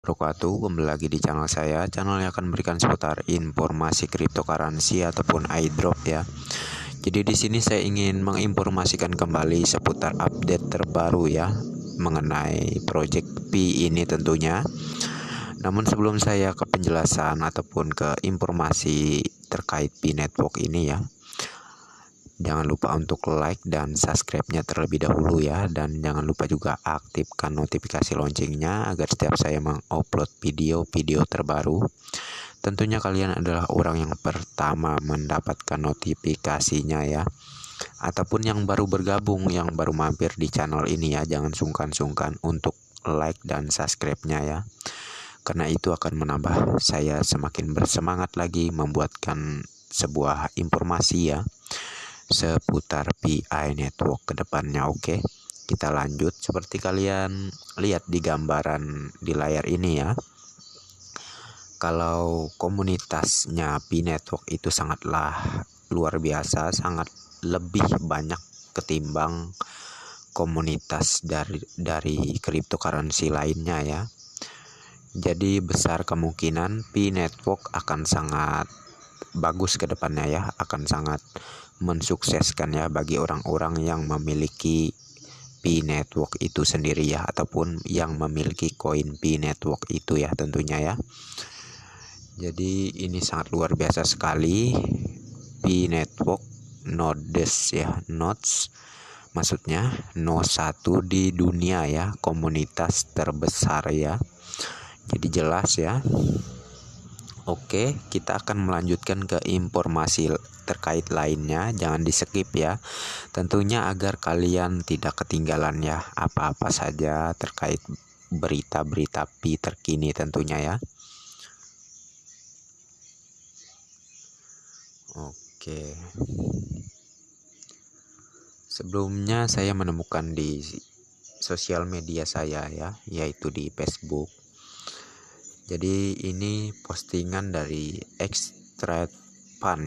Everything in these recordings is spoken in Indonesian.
Wabarakatuh, kembali lagi di channel saya. Channel yang akan memberikan seputar informasi cryptocurrency ataupun airdrop ya. Jadi di sini saya ingin menginformasikan kembali seputar update terbaru ya mengenai project Pi ini tentunya. Namun sebelum saya ke penjelasan ataupun ke informasi terkait Pi Network ini ya, jangan lupa untuk like dan subscribe-nya terlebih dahulu ya. Dan jangan lupa juga aktifkan notifikasi loncengnya agar setiap saya mengupload video-video terbaru, tentunya kalian adalah orang yang pertama mendapatkan notifikasinya ya. Ataupun yang baru bergabung, yang baru mampir di channel ini ya, jangan sungkan-sungkan untuk like dan subscribe-nya ya. Karena itu akan menambah saya semakin bersemangat lagi membuatkan sebuah informasi ya seputar Pi Network ke depannya. Oke, kita lanjut. Seperti kalian lihat di gambaran di layar ini ya, kalau komunitasnya Pi Network itu sangatlah luar biasa, sangat lebih banyak ketimbang komunitas dari cryptocurrency lainnya ya. Jadi besar kemungkinan Pi Network akan sangat bagus ke depannya ya, akan sangat mensukseskan ya bagi orang-orang yang memiliki Pi Network itu sendiri ya, ataupun yang memiliki koin Pi Network itu ya tentunya ya. Jadi ini sangat luar biasa sekali Pi Network nodes ya, nodes maksudnya node 1 di dunia ya, komunitas terbesar ya. Jadi jelas ya. Oke, kita akan melanjutkan ke informasi terkait lainnya. Jangan di skip ya. Tentunya agar kalian tidak ketinggalan ya apa-apa saja terkait berita-berita Pi terkini tentunya ya. Oke. Sebelumnya saya menemukan di sosial media saya ya, yaitu di Facebook. Jadi ini postingan dari Extract Fund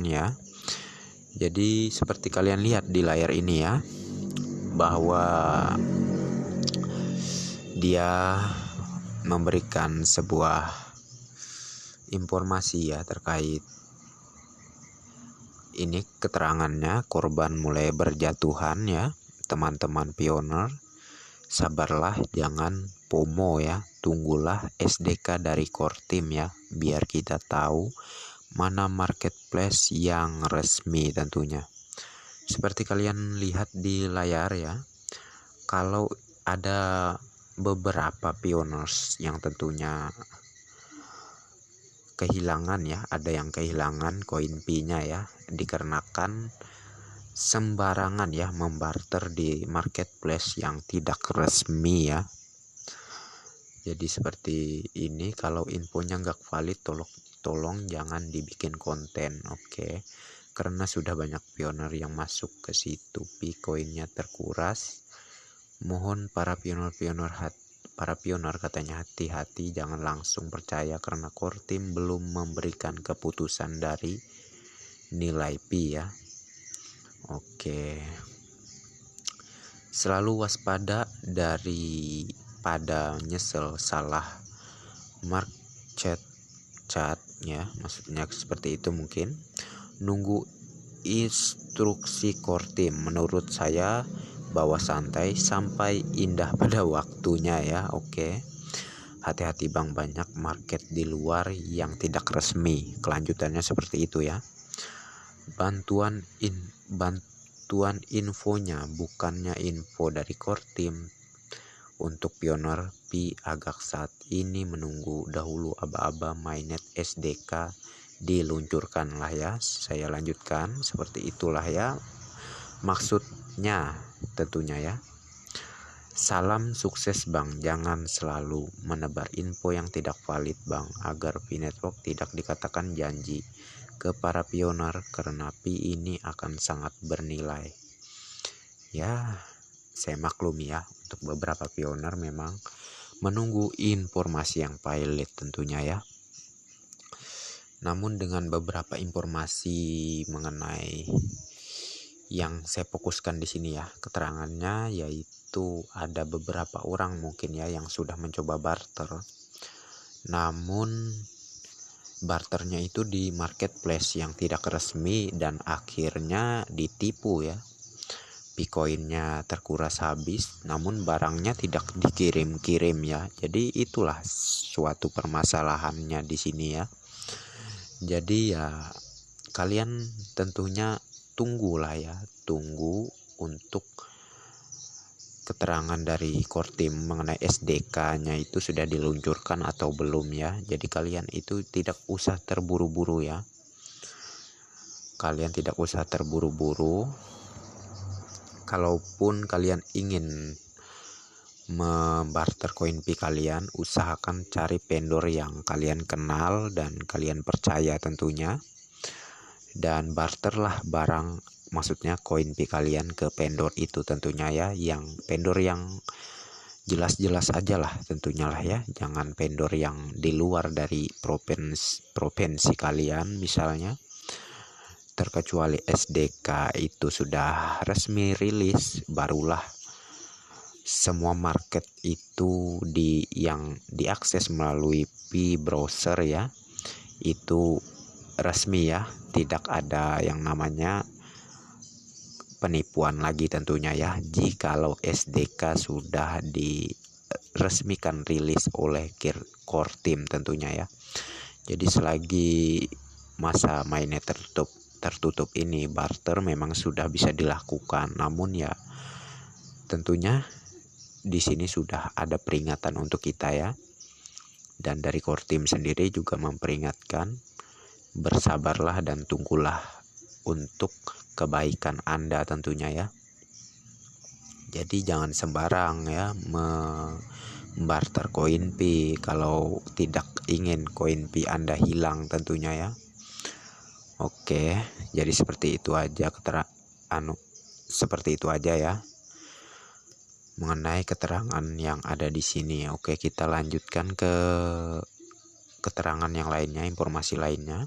ya. Jadi seperti kalian lihat di layar ini ya, bahwa dia memberikan sebuah informasi ya terkait ini, keterangannya korban mulai berjatuhan ya. Teman-teman pioner, sabarlah, jangan FOMO ya, tunggulah SDK dari core team ya, biar kita tahu mana marketplace yang resmi tentunya. Seperti kalian lihat di layar ya, kalau ada beberapa pioners yang tentunya kehilangan ya, ada yang kehilangan koin Pi-nya ya, dikarenakan sembarangan ya membarter di marketplace yang tidak resmi ya. Jadi seperti ini, kalau infonya nggak valid tolong jangan dibikin konten, oke? Karena sudah banyak pioner yang masuk ke situ, Pi koinnya terkuras. Mohon para pioner katanya hati-hati, jangan langsung percaya karena core team belum memberikan keputusan dari nilai Pi ya. Oke, selalu waspada daripada nyesel salah market chat ya, maksudnya seperti itu. Mungkin nunggu instruksi core team. Menurut saya bawa santai sampai indah pada waktunya ya. Oke, hati-hati bang, banyak market di luar yang tidak resmi. Kelanjutannya seperti itu ya. Bantuan infonya bukannya info dari core team. Untuk pioner Pi agak saat ini menunggu dahulu aba-aba mainnet SDK diluncurkan lah ya. Saya lanjutkan, seperti itulah ya maksudnya tentunya ya. Salam sukses bang, jangan selalu menebar info yang tidak valid bang, agar Pi Network tidak dikatakan janji ke para pioner, karena Pi ini akan sangat bernilai ya. Saya maklumi ya, untuk beberapa pioner memang menunggu informasi yang valid tentunya ya. Namun dengan beberapa informasi mengenai yang saya fokuskan di sini ya, keterangannya yaitu itu ada beberapa orang mungkin ya yang sudah mencoba barter, namun barternya itu di marketplace yang tidak resmi dan akhirnya ditipu ya. Bitcoinnya terkuras habis, namun barangnya tidak dikirim-kirim ya. Jadi itulah suatu permasalahannya di sini ya. Jadi ya kalian tentunya tunggulah ya, tunggu untuk keterangan dari core team mengenai SDK-nya itu sudah diluncurkan atau belum ya. Jadi kalian itu tidak usah terburu-buru ya. Kalian tidak usah terburu-buru. Kalaupun kalian ingin membarter koin Pi kalian, usahakan cari vendor yang kalian kenal dan kalian percaya tentunya. Dan barterlah barang, maksudnya koin Pi kalian ke vendor itu tentunya ya, yang vendor yang jelas-jelas aja lah tentunya lah ya. Jangan vendor yang di luar dari provinsi kalian misalnya. Terkecuali SDK itu sudah resmi rilis, barulah semua market itu yang diakses melalui Pi browser ya, itu resmi ya, tidak ada yang namanya penipuan lagi tentunya ya. Jikalau SDK sudah diresmikan rilis oleh core team tentunya ya. Jadi selagi masa mainnya tertutup ini, barter memang sudah bisa dilakukan, namun ya tentunya di sini sudah ada peringatan untuk kita ya. Dan dari core team sendiri juga memperingatkan, bersabarlah dan tunggulah untuk kebaikan Anda tentunya ya. Jadi jangan sembarang ya membarter koin Pi kalau tidak ingin koin Pi Anda hilang tentunya ya. Oke, jadi seperti itu aja seperti itu aja ya mengenai keterangan yang ada di sini. Oke, kita lanjutkan ke keterangan yang lainnya, informasi lainnya.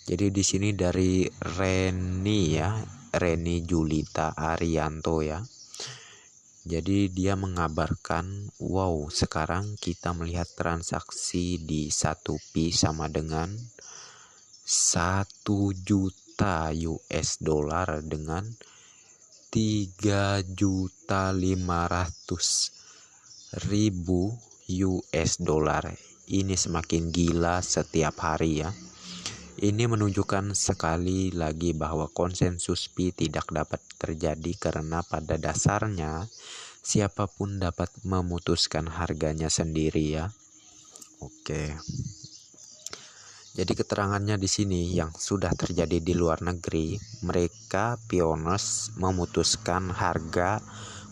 Jadi di sini dari Reni Julita Arianto ya. Jadi dia mengabarkan, wow, sekarang kita melihat transaksi di 1Pi sama dengan 1 juta US dollar dengan 3.500.000 US dollar. Ini semakin gila setiap hari ya. Ini menunjukkan sekali lagi bahwa konsensus Pi tidak dapat terjadi karena pada dasarnya siapapun dapat memutuskan harganya sendiri ya. Oke. Jadi keterangannya di sini yang sudah terjadi di luar negeri, mereka pioneers memutuskan harga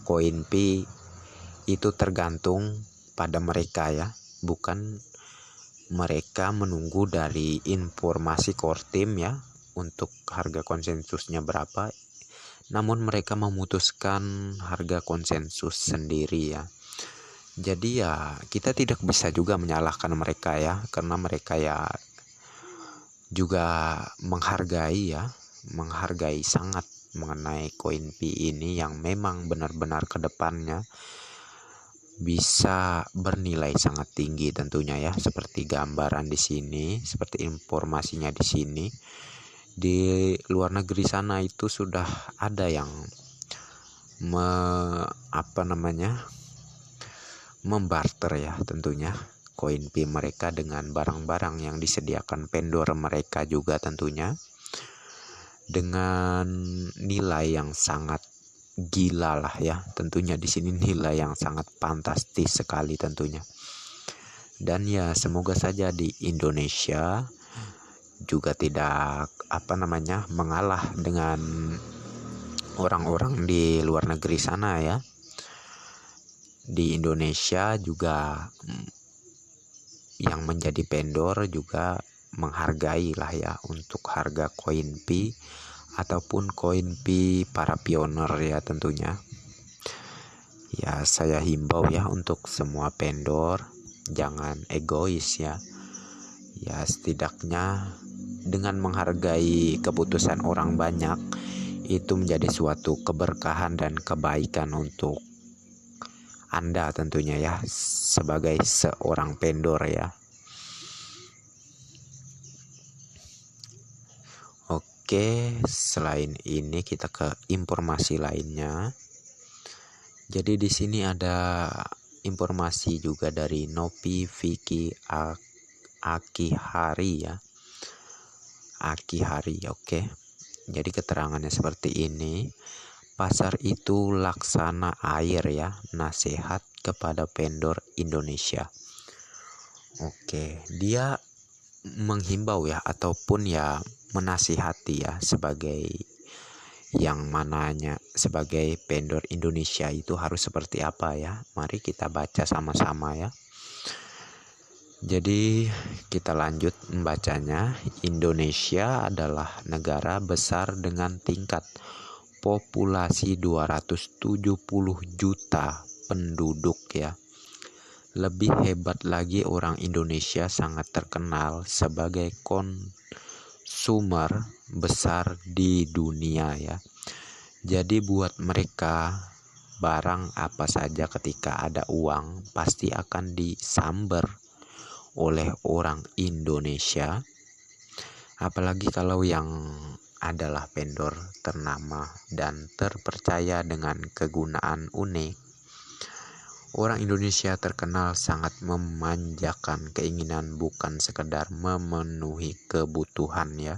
koin Pi itu tergantung pada mereka ya, bukan mereka menunggu dari informasi core team ya untuk harga konsensusnya berapa, namun mereka memutuskan harga konsensus sendiri ya. Jadi ya kita tidak bisa juga menyalahkan mereka ya, karena mereka ya juga menghargai sangat mengenai koin Pi ini yang memang benar-benar kedepannya bisa bernilai sangat tinggi tentunya ya. Seperti gambaran di sini, seperti informasinya di sini, di luar negeri sana itu sudah ada yang membarter ya tentunya koin Pi mereka dengan barang-barang yang disediakan vendor mereka juga tentunya, dengan nilai yang sangat gila lah ya tentunya. Di sini nilai yang sangat fantastis sekali tentunya. Dan ya semoga saja di Indonesia juga tidak mengalah dengan orang-orang di luar negeri sana ya. Di Indonesia juga yang menjadi vendor juga menghargai lah ya untuk harga koin Pi ataupun koin Pi para pioner ya tentunya. Ya saya himbau ya untuk semua vendor jangan egois ya. Ya setidaknya dengan menghargai keputusan orang banyak itu menjadi suatu keberkahan dan kebaikan untuk Anda tentunya ya sebagai seorang vendor ya. Oke, selain ini kita ke informasi lainnya. Jadi di sini ada informasi juga dari Nopi Vicky Akihari ya. Akihari, oke. Jadi keterangannya seperti ini. Pasar itu laksana air ya, nasihat kepada vendor Indonesia. Oke, dia menghimbau ya ataupun ya menasihati ya sebagai yang mananya sebagai vendor Indonesia itu harus seperti apa ya. Mari kita baca sama-sama ya. Jadi kita lanjut membacanya. Indonesia adalah negara besar dengan tingkat populasi 270 juta penduduk ya. Lebih hebat lagi, orang Indonesia sangat terkenal sebagai konsumer besar di dunia ya. Jadi buat mereka barang apa saja ketika ada uang pasti akan disamber oleh orang Indonesia. Apalagi kalau yang adalah vendor ternama dan terpercaya dengan kegunaan unik. Orang Indonesia terkenal sangat memanjakan keinginan, bukan sekedar memenuhi kebutuhan ya.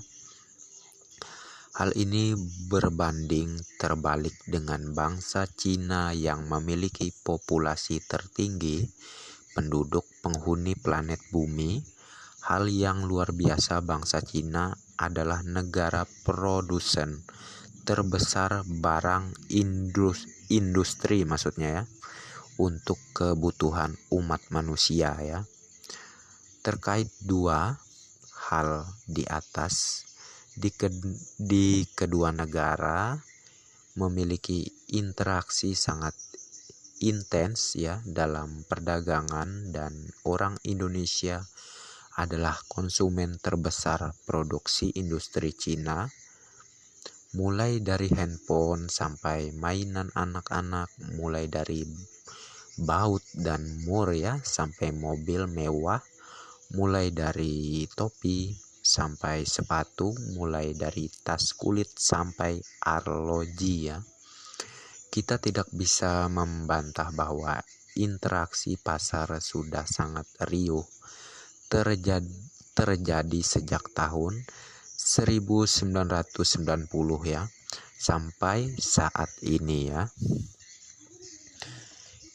Hal ini berbanding terbalik dengan bangsa Cina yang memiliki populasi tertinggi penduduk penghuni planet bumi. Hal yang luar biasa, bangsa Cina adalah negara produsen terbesar barang industri maksudnya ya, untuk kebutuhan umat manusia ya. Terkait dua hal di atas, di kedua negara memiliki interaksi sangat intens ya dalam perdagangan, dan orang Indonesia adalah konsumen terbesar produksi industri Cina, mulai dari handphone sampai mainan anak-anak, mulai dari baut dan mur ya sampai mobil mewah, mulai dari topi sampai sepatu, mulai dari tas kulit sampai arloji ya. Kita tidak bisa membantah bahwa interaksi pasar sudah sangat riuh terjadi sejak tahun 1990 ya sampai saat ini ya.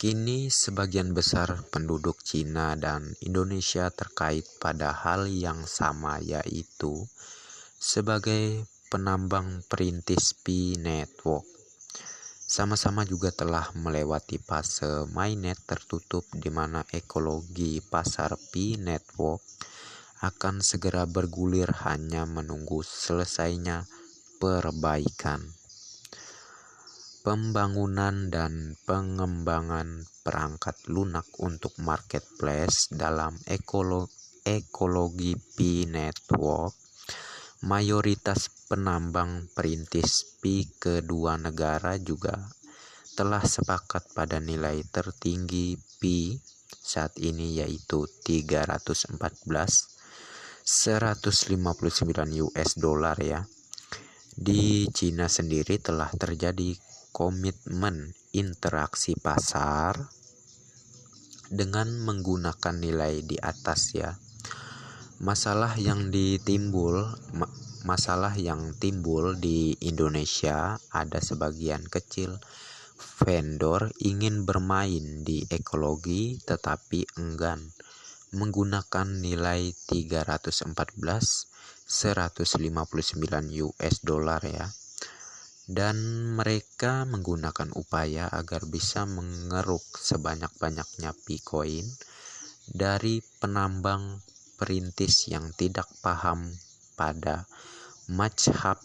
Kini sebagian besar penduduk Cina dan Indonesia terkait pada hal yang sama, yaitu sebagai penambang perintis P-Network. Sama-sama juga telah melewati fase mainnet tertutup di mana ekologi pasar P-Network akan segera bergulir, hanya menunggu selesainya perbaikan. Pembangunan dan pengembangan perangkat lunak untuk marketplace dalam ekologi P-Network. Mayoritas penambang perintis P kedua negara juga telah sepakat pada nilai tertinggi P saat ini, yaitu 159 US dollar ya. Di Cina sendiri telah terjadi komitmen interaksi pasar dengan menggunakan nilai di atas ya. Masalah yang timbul di Indonesia, ada sebagian kecil vendor ingin bermain di ekologi tetapi enggan menggunakan nilai 159 US dollar ya. Dan mereka menggunakan upaya agar bisa mengeruk sebanyak-banyaknya Bitcoin dari penambang perintis yang tidak paham pada mazhab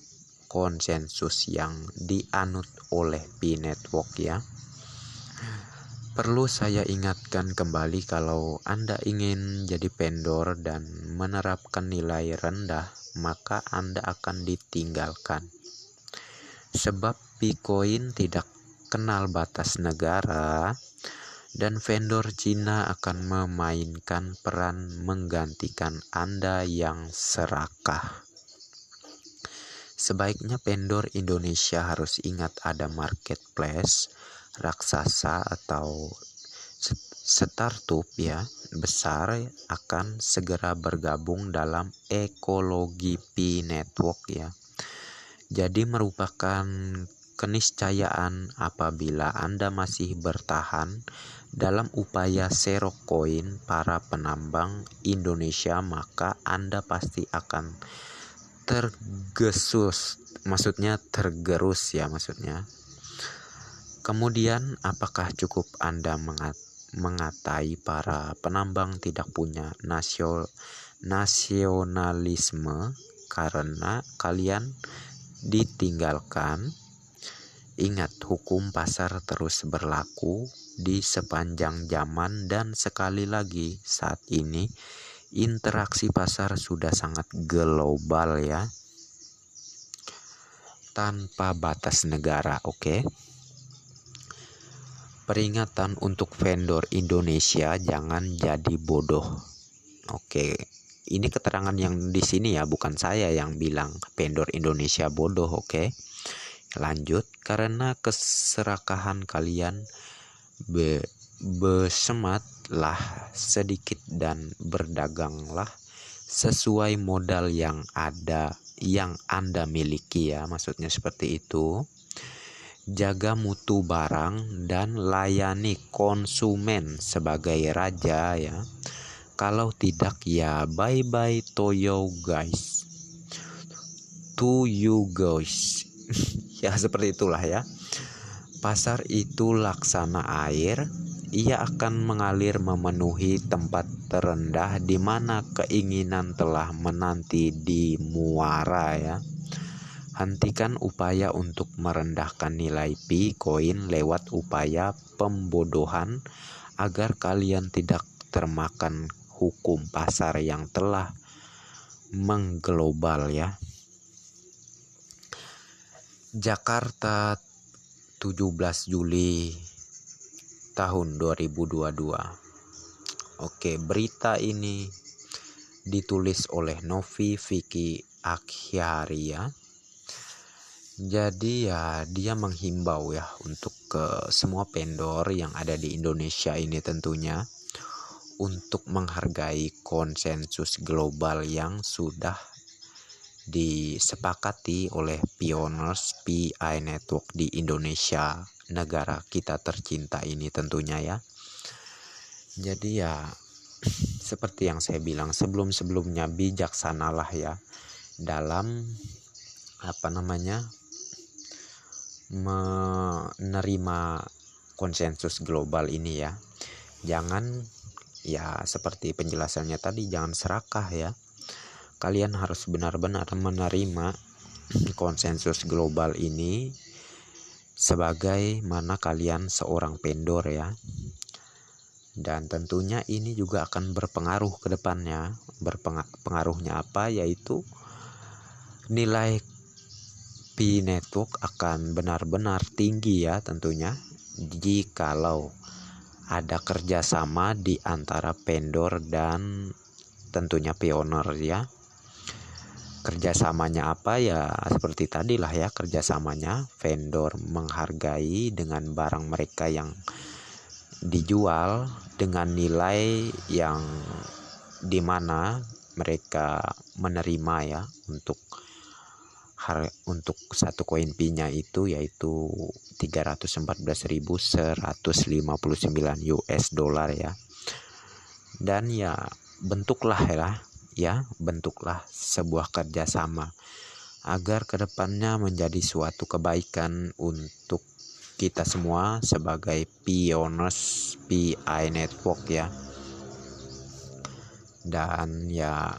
konsensus yang dianut oleh P-Network ya. Perlu saya ingatkan kembali, kalau Anda ingin jadi vendor dan menerapkan nilai rendah, maka Anda akan ditinggalkan. Sebab Bitcoin tidak kenal batas negara dan vendor Cina akan memainkan peran menggantikan Anda yang serakah. Sebaiknya vendor Indonesia harus ingat ada marketplace raksasa atau startup ya besar akan segera bergabung dalam ekologi Pi Network ya. Jadi merupakan keniscayaan apabila Anda masih bertahan dalam upaya zero coin para penambang Indonesia, maka Anda pasti akan tergerus ya maksudnya. Kemudian apakah cukup Anda mengatai para penambang tidak punya nasionalisme karena kalian ditinggalkan? Ingat, hukum pasar terus berlaku di sepanjang zaman, dan sekali lagi saat ini interaksi pasar sudah sangat global ya, tanpa batas negara. Oke. Peringatan untuk vendor Indonesia, jangan jadi bodoh. Oke. Ini keterangan yang di sini ya, bukan saya yang bilang vendor Indonesia bodoh, oke? Lanjut, karena keserakahan kalian bersematlah sedikit dan berdaganglah sesuai modal yang Anda miliki ya, maksudnya seperti itu. Jaga mutu barang dan layani konsumen sebagai raja ya. Kalau tidak ya bye-bye to you guys. Ya seperti itulah ya. Pasar itu laksana air, ia akan mengalir memenuhi tempat terendah di mana keinginan telah menanti di muara ya. Hentikan upaya untuk merendahkan nilai Pi koin lewat upaya pembodohan agar kalian tidak termakan hukum pasar yang telah mengglobal ya. Jakarta 17 Juli tahun 2022. Oke, berita ini ditulis oleh Novi Vicky Akhyaria. Jadi ya dia menghimbau ya untuk ke semua vendor yang ada di Indonesia ini tentunya untuk menghargai konsensus global yang sudah disepakati oleh pioneers Pi Network di Indonesia, negara kita tercinta ini tentunya ya. Jadi ya seperti yang saya bilang sebelum-sebelumnya, bijaksanalah ya dalam menerima konsensus global ini ya. Jangan ya seperti penjelasannya tadi, jangan serakah ya. Kalian harus benar-benar menerima konsensus global ini sebagai mana kalian seorang vendor ya. Dan tentunya ini juga akan berpengaruh ke depannya. Pengaruhnya apa? Yaitu nilai Pi Network akan benar-benar tinggi ya tentunya jikalau ada kerjasama di antara vendor dan tentunya pioner ya. Kerjasamanya apa ya, seperti tadi lah ya, kerjasamanya vendor menghargai dengan barang mereka yang dijual dengan nilai yang dimana mereka menerima ya untuk satu koin Pi-nya itu yaitu 314.159 US dollar ya. Dan ya bentuklah sebuah kerjasama agar kedepannya menjadi suatu kebaikan untuk kita semua sebagai pioneers Pi Network ya. Dan ya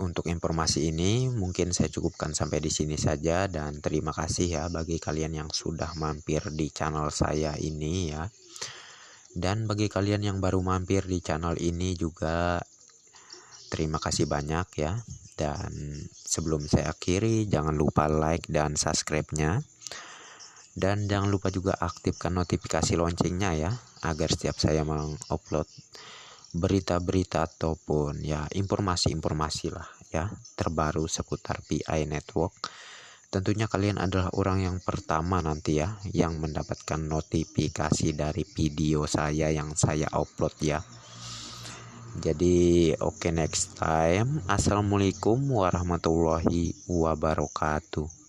untuk informasi ini mungkin saya cukupkan sampai di sini saja, dan terima kasih ya bagi kalian yang sudah mampir di channel saya ini ya. Dan bagi kalian yang baru mampir di channel ini juga terima kasih banyak ya. Dan sebelum saya akhiri, jangan lupa like dan subscribe-nya. Dan jangan lupa juga aktifkan notifikasi loncengnya ya, agar setiap saya mengupload berita-berita ataupun ya informasi-informasi lah ya terbaru seputar PI Network, tentunya kalian adalah orang yang pertama nanti ya yang mendapatkan notifikasi dari video saya yang saya upload ya. Jadi oke, next time. Assalamualaikum warahmatullahi wabarakatuh.